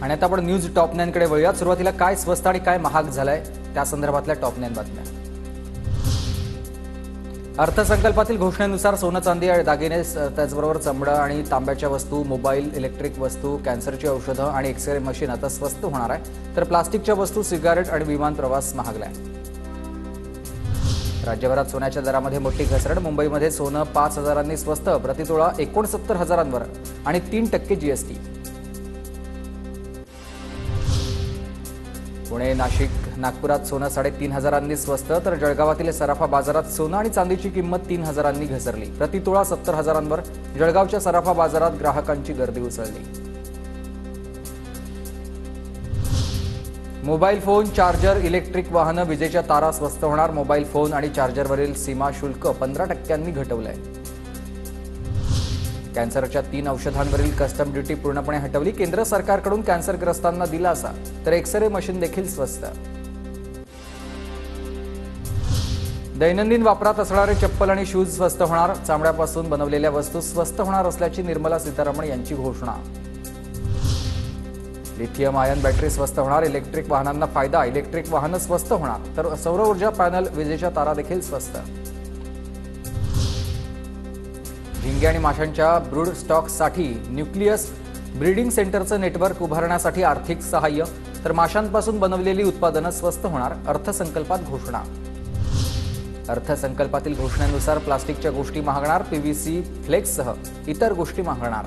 आणि आता आपण न्यूज टॉप 9 कडे वळूयात। सुरुवातीला काय स्वस्त आणि काय महाग झालंय त्या संदर्भातल्या टॉप 9 बातम्या। अर्थसंकल्पातील घोषणेनुसार सोनं चांदी आणि दागिने त्याचबरोबर चामडा आणि तांब्याच्या वस्तू, मोबाईल, इलेक्ट्रिक वस्तू, कॅन्सरची औषधं आणि एक्सरे मशीन आता स्वस्त होणार आहे, तर प्लास्टिकच्या वस्तू, सिगारेट आणि विमान प्रवास महागलाय। राज्यभरात सोन्याच्या दरामध्ये मोठी घसरण। मुंबईमध्ये सोनं 5,000 स्वस्त, प्रतितोळा 69,000 आणि 3% जीएसटी। पुणे, नाशिक, नागपुरात सोनं 3,500 स्वस्त, तर जळगावातील सराफा बाजारात सोनं आणि चांदीची किंमत 3,000 घसरली, प्रतितोळा 70,000। जळगावच्या सराफा बाजारात ग्राहकांची गर्दी उसळली। मोबाईल फोन, चार्जर, इलेक्ट्रिक वाहनं, विजेच्या तारा स्वस्त होणार। मोबाईल फोन आणि चार्जरवरील सीमा शुल्क 15% घटवलंय। कॅन्सरच्या 3 औषधांवरील कस्टम ड्युटी पूर्णपणे हटवली। केंद्र सरकारकडून कॅन्सरग्रस्तांना दिलासा, तर एक्सरे मशीन देखील स्वस्त। दैनंदिन वापरात असणारे चप्पल आणि शूज स्वस्त होणार। चामड्यापासून बनवलेल्या वस्तू स्वस्त होणार असल्याची निर्मला सीतारामन यांची घोषणा। लिथियम आयन बॅटरी स्वस्त होणार। इलेक्ट्रिक वाहनांना फायदा, इलेक्ट्रिक वाहनं स्वस्त होणार, तर सौर ऊर्जा पॅनल, विजेच्या तारा देखील स्वस्त। झिंगे आणि माशांच्या ब्रूड स्टॉकसाठी न्यूक्लियस ब्रीडिंग सेंटरचं नेटवर्क उभारण्यासाठी आर्थिक सहाय्य, तर माशांपासून बनवलेली उत्पादनं स्वस्त होणार। अर्थसंकल्पात घोषणा। अर्थसंकल्पातील घोषणेनुसार प्लास्टिकच्या गोष्टी महागणार, पीव्हीसी फ्लेक्ससह इतर गोष्टी महागणार।